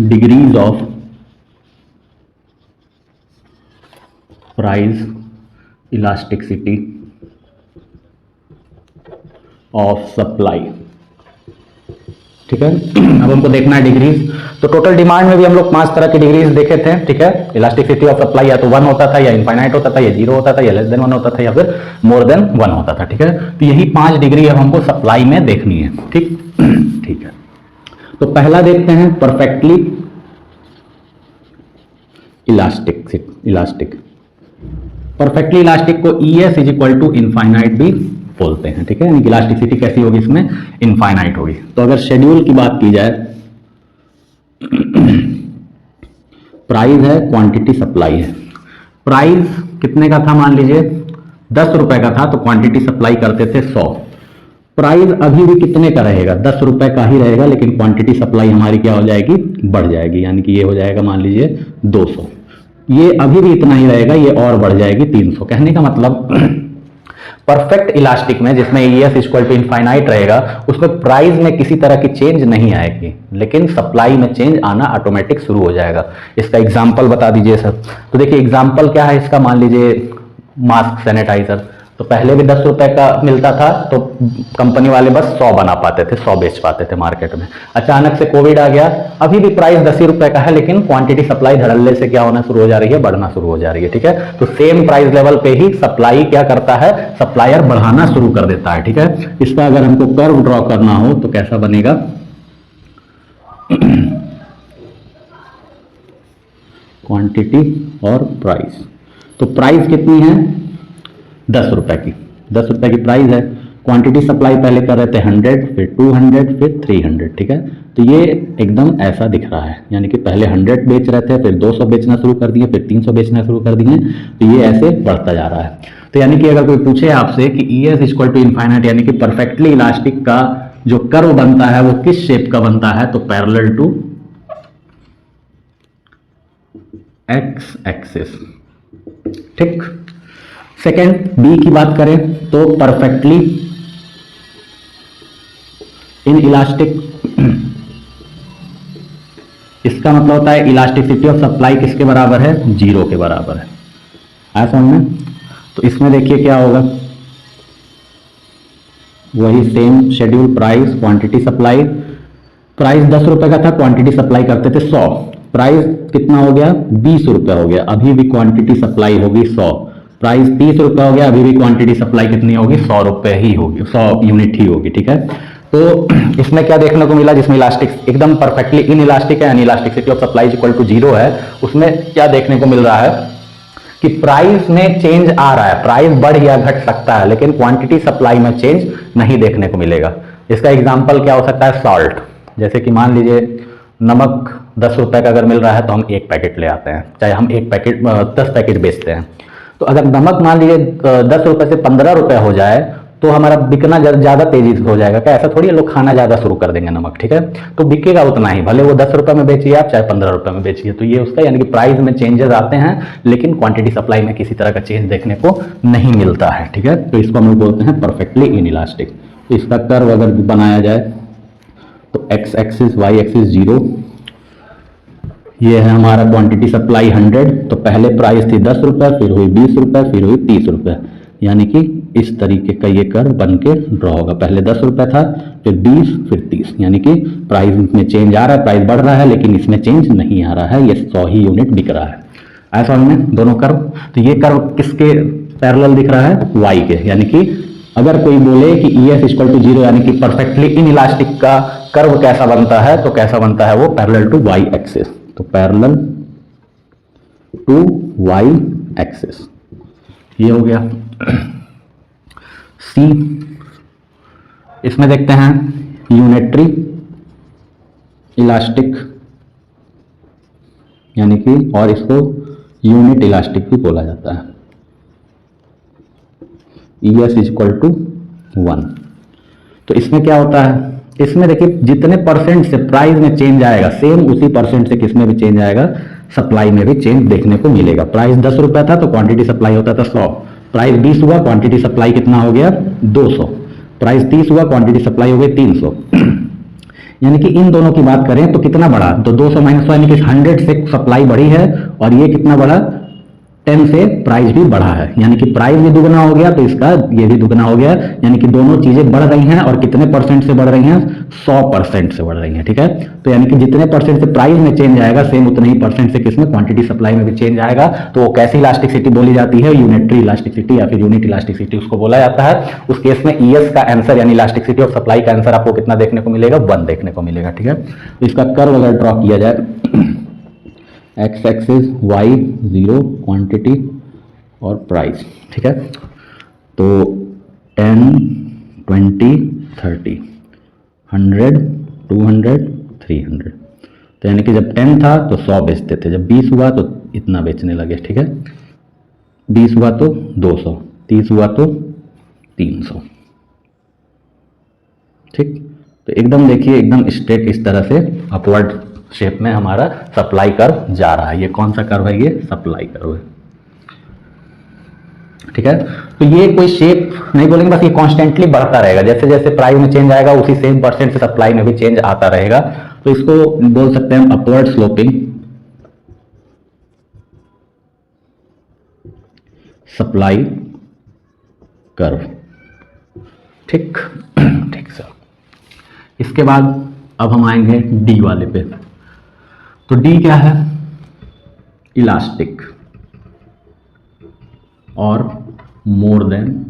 Degrees of price elasticity of supply. ठीक है, अब हमको देखना है डिग्रीज। तो टोटल डिमांड में भी हम लोग 5 तरह की डिग्रीज देखे थे। ठीक है, इलास्टिसिटी ऑफ सप्लाई या तो 1 होता था, या इनफाइनाइट होता था, या 0 होता था, या लेस देन 1 होता था, या फिर मोर देन 1 होता था। ठीक है, तो यही 5 डिग्री अब हमको सप्लाई में देखनी है। ठीक ठीक है, तो पहला देखते हैं परफेक्टली इलास्टिक। परफेक्टली इलास्टिक को ES is equal to infinite भी बोलते हैं। ठीक है, यानी कि इलास्टिसिटी कैसी होगी इसमें, इनफाइनाइट होगी। तो अगर शेड्यूल की बात की जाए, प्राइस है, क्वांटिटी सप्लाई है। प्राइस कितने का था, मान लीजिए 10 रुपए का था, तो क्वांटिटी सप्लाई करते थे 100। प्राइस अभी भी कितने का रहेगा, 10 रुपए का ही रहेगा, लेकिन क्वांटिटी सप्लाई हमारी क्या हो जाएगी, बढ़ जाएगी। यानी कि ये हो जाएगा मान लीजिए 200। ये अभी भी इतना ही रहेगा, ये और बढ़ जाएगी 300। कहने का मतलब परफेक्ट इलास्टिक में, जिसमें ES इक्वल टू इनफाइनाइट रहेगा, उसमें प्राइस में किसी तरह की चेंज नहीं आएगी, लेकिन सप्लाई में चेंज आना ऑटोमेटिक शुरू हो जाएगा। इसका एग्जांपल बता दीजिए सर। तो देखिए एग्जांपल क्या है इसका, मान लीजिए मास्क सैनिटाइजर, तो पहले भी 10 रुपए का मिलता था, तो कंपनी वाले बस 100 बना पाते थे, 100 बेच पाते थे मार्केट में। अचानक से कोविड आ गया, अभी भी प्राइस 10 ही रुपए का है, लेकिन क्वांटिटी सप्लाई धड़ल्ले से क्या होना शुरू हो जा रही है, बढ़ना शुरू हो जा रही है। ठीक है, तो सेम प्राइस लेवल पे ही सप्लाई क्या करता है, सप्लायर बढ़ाना शुरू कर देता है। ठीक है, इसका अगर हमको कर्व ड्रॉ करना हो तो कैसा बनेगा, क्वांटिटी और प्राइस। तो प्राइस कितनी है, 10 रुपए की, 10 रुपए की प्राइस है। क्वांटिटी सप्लाई पहले कर रहे थे 100, फिर 200, फिर 300। ठीक है, तो ये एकदम ऐसा दिख रहा है, यानी कि पहले 100 बेच रहे थे, फिर 200 बेचना शुरू कर दिए, फिर 300 बेचना शुरू कर दिए, तो ये ऐसे बढ़ता जा रहा है। तो यानी कि अगर कोई पूछे आपसे कि ES इक्वल टू इनफाइनाइट, यानी कि परफेक्टली इलास्टिक का जो कर्व बनता है वो किस शेप का बनता है, तो पैरेलल टू एक्स एक्सिस। ठीक, सेकेंड बी की बात करें तो परफेक्टली इन इलास्टिक, इसका मतलब होता है इलास्टिसिटी ऑफ सप्लाई किसके बराबर है, 0 के बराबर है। आया समझ में? तो इसमें देखिए क्या होगा, वही same schedule, price, quantity supply. Price 10 रुपए का था, क्वांटिटी सप्लाई करते थे 100। प्राइस कितना हो गया, 20 रुपए हो गया, अभी भी क्वांटिटी सप्लाई होगी 100। प्राइस 30 रुपए हो गया, अभी भी क्वांटिटी सप्लाई कितनी होगी, 100 रुपए ही होगी, 100 यूनिट ही होगी। ठीक है, तो इसमें क्या देखने को मिला, जिसमें इलास्टिक एकदम परफेक्टली इन इलास्टिक है, यानी elasticity of supply equal to 0 है, उसमें क्या देखने को मिल रहा है कि प्राइस में चेंज आ रहा है, प्राइस बढ़ या घट सकता है, लेकिन क्वांटिटी सप्लाई में चेंज नहीं देखने को मिलेगा। इसका एग्जाम्पल क्या हो सकता है, सॉल्ट। जैसे कि मान लीजिए नमक 10 रुपए का अगर मिल रहा है, तो हम 1 पैकेट ले आते हैं, चाहे हम 1 पैकेट 10 पैकेट बेचते हैं। तो अगर नमक मान लीजिए 10 रुपए से 15 रुपए हो जाए, तो हमारा बिकना ज़्यादा तेजी से हो जाएगा। क्या ऐसा थोड़ी है, लोग खाना ज़्यादा शुरू कर देंगे नमक। ठीक है, तो बिकेगा उतना ही, भले वो 10 रुपए में बेचिए आप, चाहे 15 रुपए में बेचिए। तो ये उसका यानी कि प्राइस में चेंजेस आते हैं, लेकिन क्वांटिटी सप्लाई में किसी तरह का चेंज देखने को नहीं मिलता है। ठीक है, तो इसको हम लोग बोलते हैं परफेक्टली इन इलास्टिक। तो इसका कर्व अगर बनाया जाए तो एक्स एक्सिस, वाई एक्सिस 0, ये है हमारा क्वांटिटी सप्लाई 100। तो पहले प्राइस थी 10 रुपए, फिर हुई 20 रुपए, फिर हुई 30 रुपए, यानी कि इस तरीके का ये कर्व बन के ड्रॉ होगा। पहले 10 रुपए था, फिर 20, फिर 30, यानी कि प्राइस में चेंज आ रहा है, प्राइस बढ़ रहा है, लेकिन इसमें चेंज नहीं आ रहा है, ये 100 ही यूनिट बिक रहा है। ऐसा में दोनों कर्व, तो ये कर्व किसके पैरेलल दिख रहा है, वाई के। यानी कि अगर कोई बोले कि ES इक्वल टू 0, यानी कि परफेक्टली इन इलास्टिक का कर्व कैसा बनता है, तो कैसा बनता है वो, पैरेलल टू वाई एक्सिस। तो पैरेलल टू वाई एक्सिस, ये हो गया। सी, इसमें देखते हैं यूनिटरी इलास्टिक, यानी कि और इसको यूनिट इलास्टिक भी बोला जाता है। ES equal to 1। तो इसमें क्या होता है, इसमें देखिए जितने परसेंट से प्राइस में चेंज आएगा, सेम उसी परसेंट से किसमें भी चेंज आएगा, सप्लाई में भी चेंज देखने को मिलेगा। प्राइस 10 रुपया था, तो क्वांटिटी सप्लाई होता था 100। प्राइस 20 हुआ, क्वांटिटी सप्लाई कितना हो गया, 200। प्राइस 30 हुआ, क्वांटिटी सप्लाई हो गई 300। यानी कि इन दोनों की बात करें तो कितना बढ़ा, तो 200 माइनस 100 यानी कि 100 से सप्लाई बढ़ी है, और ये कितना बढ़ा, 10 से प्राइस भी बढ़ा है, यानी कि प्राइस भी दुगना हो गया तो इसका ये भी दुगना हो गया, यानी कि दोनों चीजें बढ़ रही हैं, और कितने परसेंट से बढ़ रही हैं, 100% से बढ़ रही हैं। ठीक है, तो यानी कि जितने परसेंट से प्राइस में चेंज आएगा, सेम उतने ही परसेंट से किसमें, क्वांटिटी सप्लाई में भी चेंज आएगा। तो वो कैसी इलास्टिसिटी बोली जाती है, यूनिटरी इलास्टिसिटी या फिर यूनिट इलास्टिसिटी उसको बोला जाता है। उस केस में ईएस का आंसर यानी इलास्टिसिटी ऑफ सप्लाई का आंसर आपको कितना देखने को मिलेगा, 1 देखने को मिलेगा। ठीक है, तो इसका कर्व अगर ड्रॉ किया जाए, एक्स एक्सिस वाई 0 क्वांटिटी और प्राइस। ठीक है, तो 10 20 30 100 200 300, तो यानी कि जब 10 था तो 100 बेचते थे, जब 20 हुआ तो इतना बेचने लगे। ठीक है, 20 हुआ तो 200, 30 हुआ तो 300। ठीक, तो एकदम देखिए, एकदम स्ट्रेट इस तरह से अपवर्ड शेप में हमारा सप्लाई कर्व जा रहा है। ये कौन सा कर्व है, ये सप्लाई कर्व है। ठीक है, तो ये कोई शेप नहीं बोलेंगे, बस ये कॉन्स्टेंटली बढ़ता रहेगा, जैसे जैसे प्राइस में चेंज आएगा उसी सेम परसेंट से सप्लाई में भी चेंज आता रहेगा। तो इसको बोल सकते हैं हम अपवर्ड स्लोपिंग सप्लाई कर्व। ठीक ठीक सर। इसके बाद अब हम आएंगे डी वाले पे। तो डी क्या है, इलास्टिक और मोर देन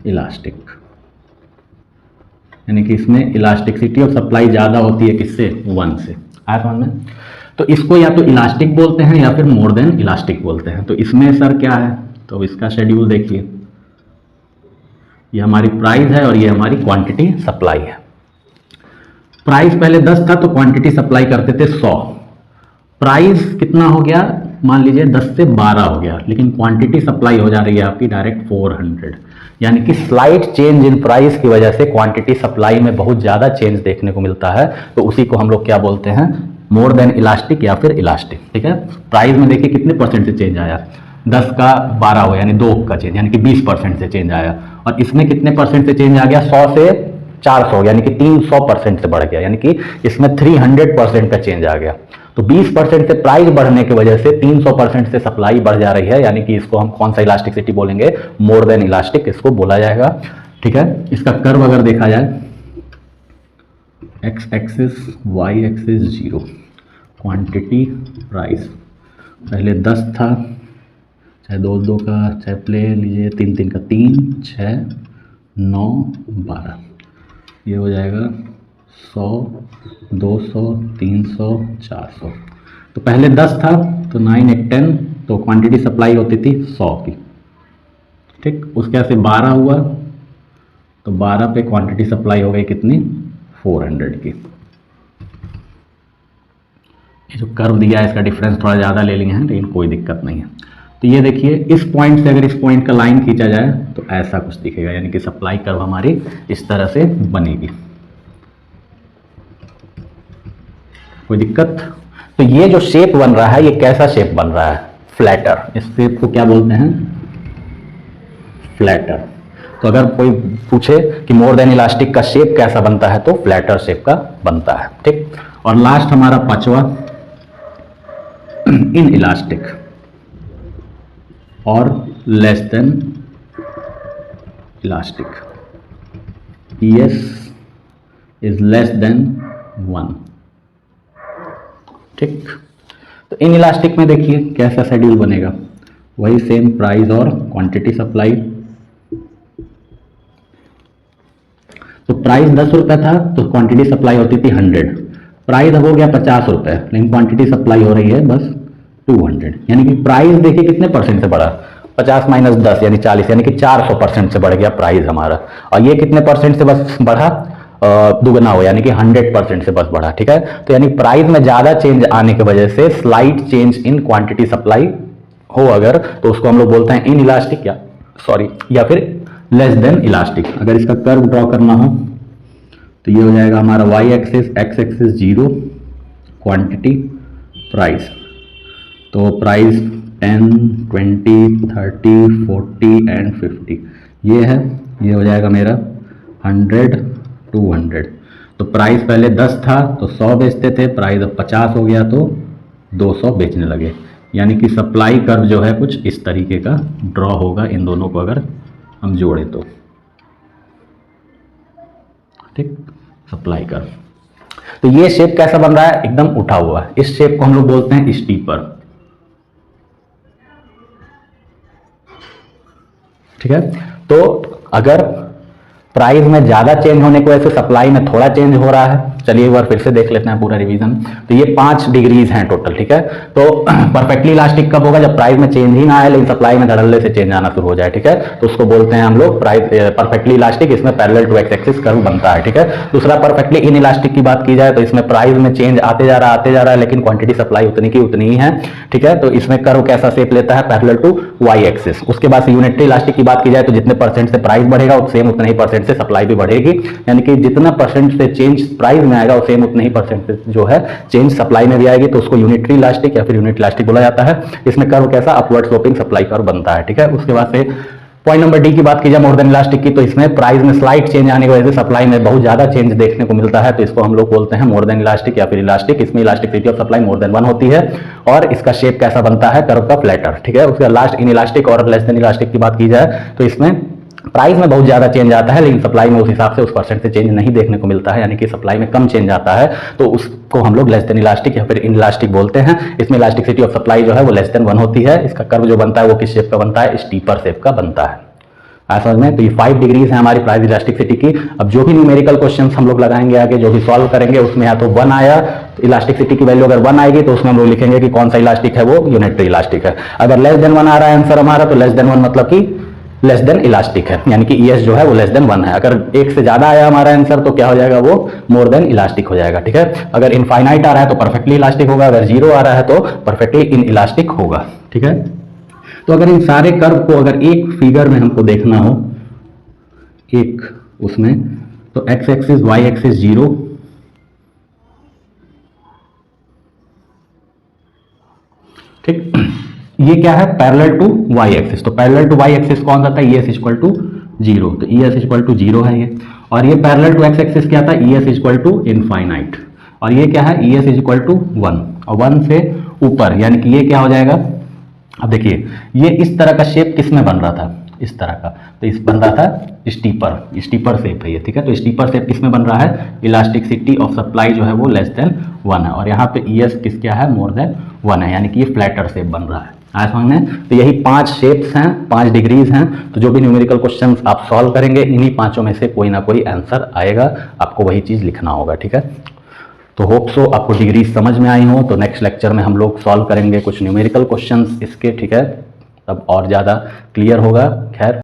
इलास्टिक, यानी कि इसमें इलास्टिसिटी ऑफ सप्लाई ज्यादा होती है किससे, 1 से। आया समझ में? तो इसको या तो इलास्टिक बोलते हैं या फिर मोर देन इलास्टिक बोलते हैं। तो इसमें सर क्या है, तो इसका शेड्यूल देखिए, ये हमारी प्राइस है और ये हमारी क्वांटिटी सप्लाई है। प्राइस पहले 10 था तो क्वांटिटी सप्लाई करते थे 100, प्राइस कितना हो गया, मान लीजिए 10 से 12 हो गया, लेकिन क्वांटिटी सप्लाई हो जा रही है आपकी डायरेक्ट 400, यानी कि स्लाइट चेंज इन प्राइस की वजह से क्वांटिटी सप्लाई में बहुत ज़्यादा चेंज देखने को मिलता है। तो उसी को हम लोग क्या बोलते हैं, मोर देन इलास्टिक या फिर इलास्टिक। ठीक है, प्राइस में देखिए कितने परसेंट से चेंज आया, 10 का 12 हो यानी 2 का चेंज, यानी कि 20% से चेंज आया, और इसमें कितने परसेंट से चेंज आ गया, 100 से 400 यानी कि 300% से बढ़ गया, यानी कि इसमें 300% का चेंज आ गया। तो 20% से प्राइस बढ़ने की वजह से 300% से सप्लाई बढ़ जा रही है, यानी कि इसको हम कौन सा इलास्टिसिटी बोलेंगे, मोर देन इलास्टिक इसको बोला जाएगा। ठीक है, इसका कर्व अगर देखा जाए, x axis y axis 0 quantity price, पहले 10 था, चाहे 2 का, चाहे प्ले लीजिए 3 का 3 6 9 12, ये हो जाएगा 100 200 300 400। तो पहले 10 था तो 9 1 10, तो क्वांटिटी सप्लाई होती थी 100 की। ठीक, उसके बाद से 12 हुआ तो 12 पे क्वांटिटी सप्लाई हो गई कितनी, 400 की। ये जो कर्व दिया है इसका डिफरेंस थोड़ा ज़्यादा ले लिए हैं, लेकिन कोई दिक्कत नहीं है। तो ये देखिए, इस पॉइंट से अगर इस पॉइंट का लाइन खींचा जाए तो ऐसा कुछ दिखेगा, यानी कि सप्लाई कर्व हमारी इस तरह से बनेगी। कोई दिक्कत? तो ये जो शेप बन रहा है, ये कैसा शेप बन रहा है, फ्लैटर। इस शेप को क्या बोलते हैं, फ्लैटर। तो अगर कोई पूछे कि मोर देन इलास्टिक का शेप कैसा बनता है, तो फ्लैटर शेप का बनता है। ठीक, और लास्ट हमारा पांचवा इन इलास्टिक और less than elastic, ES is less than 1। ठीक, तो इन इलास्टिक में देखिए कैसा शेड्यूल बनेगा, वही सेम प्राइस और क्वांटिटी सप्लाई। तो प्राइस 10 रुपए था तो क्वांटिटी सप्लाई होती थी 100, प्राइस अब हो गया 50 रुपए, लेकिन क्वांटिटी सप्लाई हो रही है बस 200, यानी कि प्राइस देखिए कितने परसेंट से बढ़ा, 50 माइनस 10 यानी 40, यानी कि 400% से बढ़ गया प्राइस हमारा। और ये कितने परसेंट से बस बढ़ा, दुगना हो, यानी कि 100% से बस बढ़ा। ठीक है, तो यानी प्राइस में ज्यादा चेंज आने की वजह से slight change in quantity supply हो अगर, तो उसको हम लोग बोलते हैं इन इलास्टिक या फिर लेस देन इलास्टिक। अगर इसका कर्व ड्रॉ करना हो तो ये हो जाएगा हमारा y axis, x axis 0 quantity price, तो प्राइस 10 20 30 40 एंड 50 ये है, ये हो जाएगा मेरा 100 200। तो प्राइस पहले 10 था तो 100 बेचते थे, प्राइस अब 50 हो गया तो 200 बेचने लगे। यानी कि सप्लाई कर्व जो है कुछ इस तरीके का ड्रॉ होगा इन दोनों को अगर हम जोड़े तो, ठीक, सप्लाई कर्व। तो ये शेप कैसा बन रहा है, एकदम उठा हुआ। इस शेप को हम लोग बोलते हैं स्टीपर, ठीक है। तो अगर प्राइस में ज़्यादा चेंज होने की वजह से सप्लाई में थोड़ा चेंज हो रहा है, चलिए एक बार फिर से देख लेते हैं पूरा रिवीजन। तो ये 5 डिग्रीज हैं टोटल, ठीक है। तो परफेक्टली इलास्टिक कब होगा, जब प्राइस में चेंज ही ना आए लेकिन सप्लाई में धड़ल्ले से चेंज आना शुरू हो जाए, ठीक है। तो उसको बोलते हैं हम लोग प्राइस परफेक्टली इलास्टिक, इसमें parallel to x axis curve बनता है, ठीक है। दूसरा परफेक्टली इन इलास्टिक की बात की जाए तो इसमें प्राइस में चेंज आते जा रहा है लेकिन क्वांटिटी सप्लाई उतनी की उतनी ही है, ठीक है। तो इसमें कर्व कैसा शेप लेता है, पैरेलल टू वाई एक्सिस। उसके बाद से यूनिटरी इलास्टिक की बात की जाए तो जितने परसेंट से प्राइस बढ़ेगा सेम उतने ही परसेंट से सप्लाई भी बढ़ेगी, यानी कि जितना परसेंट से चेंज प्राइस में आएगा सेम उतने ही परसेंट से जो है चेंज सप्लाई में भी आएगी। तो उसको यूनिटरी इलास्टिक या फिर यूनिट इलास्टिक बोला जाता है। इसमें कर्व कैसा अपवर्ड स्लोपिंग सप्लाई कर्व बनता है, ठीक है। उसके बाद से पॉइंट नंबर डी की बात की जाए मोर देन इलास्टिक की, तो इसमें प्राइस में स्लाइट चेंज आने की वजह से सप्लाई में बहुत ज्यादा चेंज देखने को मिलता है, तो इसको हम लोग बोलते हैं मोर देन इलास्टिक या फिर इलास्टिक। इसमें elasticity of supply more than 1 होती है और इसका शेप कैसा बनता है, कर्व का फ्लैटर, ठीक है। उसके लास्ट इन इलास्टिक और लेस देन इलास्टिक की बात की जाए तो इसमें प्राइस में बहुत ज़्यादा चेंज आता है लेकिन सप्लाई में उस हिसाब से उस परसेंट से चेंज नहीं देखने को मिलता है, यानी कि सप्लाई में कम चेंज आता है, तो उसको हम लोग लेस देन इलास्टिक या फिर इन इलास्टिक बोलते हैं। इसमें इलास्टिसिटी ऑफ सप्लाई जो है वो लेस देन 1 होती है। इसका कर्व जो बनता है वो किस शेप का बनता है, स्टीपर शेप का बनता है। समझ में, तो ये 5 डिग्रीज है हमारी प्राइस इलास्टिसिटी की। अब जो भी न्यूमेरिकल क्वेश्चंस हम लोग लगाएंगे आगे, जो भी सॉल्व करेंगे उसमें या तो 1 आया, तो इलास्टिसिटी की वैल्यू अगर 1 आएगी तो उसमें हम लोग लिखेंगे कि कौन सा इलास्टिक है, वो यूनिटरी इलास्टिक है। अगर लेस देन 1 आ रहा है आंसर हमारा, तो लेस देन 1 मतलब कि लेस देन इलास्टिक है, यानी कि ES जो है वो लेस देन 1 है। अगर 1 से ज्यादा आया हमारा आंसर तो क्या हो जाएगा, वो मोर देन इलास्टिक हो जाएगा, ठीक है। अगर इनफाइनाइट आ रहा है तो परफेक्टली इलास्टिक होगा, अगर 0 आ रहा है तो परफेक्टली इन इलास्टिक होगा, ठीक है। तो अगर इन सारे कर्व को अगर एक फिगर में हमको देखना हो, एक उसमें, तो एक्स एक्सिस वाई एक्सिस 0, ठीक, ये क्या है, पैरेलल टू वाई एक्सिस। तो पैरेलल टू वाई एक्सिस कौन सा था, ES इक्वल टू 0, तो ES इक्वल टू 0 है ये। और ये पैरेलल टू एक्स एक्सिस क्या था, ES इक्वल टू इनफाइनाइट। और ये क्या है, ES इक्वल टू 1, और 1 से ऊपर, यानी कि ये क्या हो जाएगा। अब देखिए ये इस तरह का शेप किस में बन रहा था, इस तरह का, तो इस बन रहा था स्टीपर शेप है ये, ठीक है। तो स्टीपर शेप किस में बन रहा है, इलास्टिसिटी ऑफ सप्लाई जो है वो लेस देन 1 है, और यहाँ पे ES किस क्या है, मोर देन 1 है, यानी कि ये फ्लैटर शेप बन रहा है। आया समझ में। तो यही 5 शेप्स हैं, 5 डिग्रीज हैं। तो जो भी न्यूमेरिकल क्वेश्चंस आप सॉल्व करेंगे इन्हीं 5 में से कोई ना कोई आंसर आएगा, आपको वही चीज़ लिखना होगा, ठीक है। तो होप सो आपको डिग्रीज समझ में आई हो। तो नेक्स्ट लेक्चर में हम लोग सॉल्व करेंगे कुछ न्यूमेरिकल क्वेश्चंस इसके, ठीक है, तब और ज़्यादा क्लियर होगा। खैर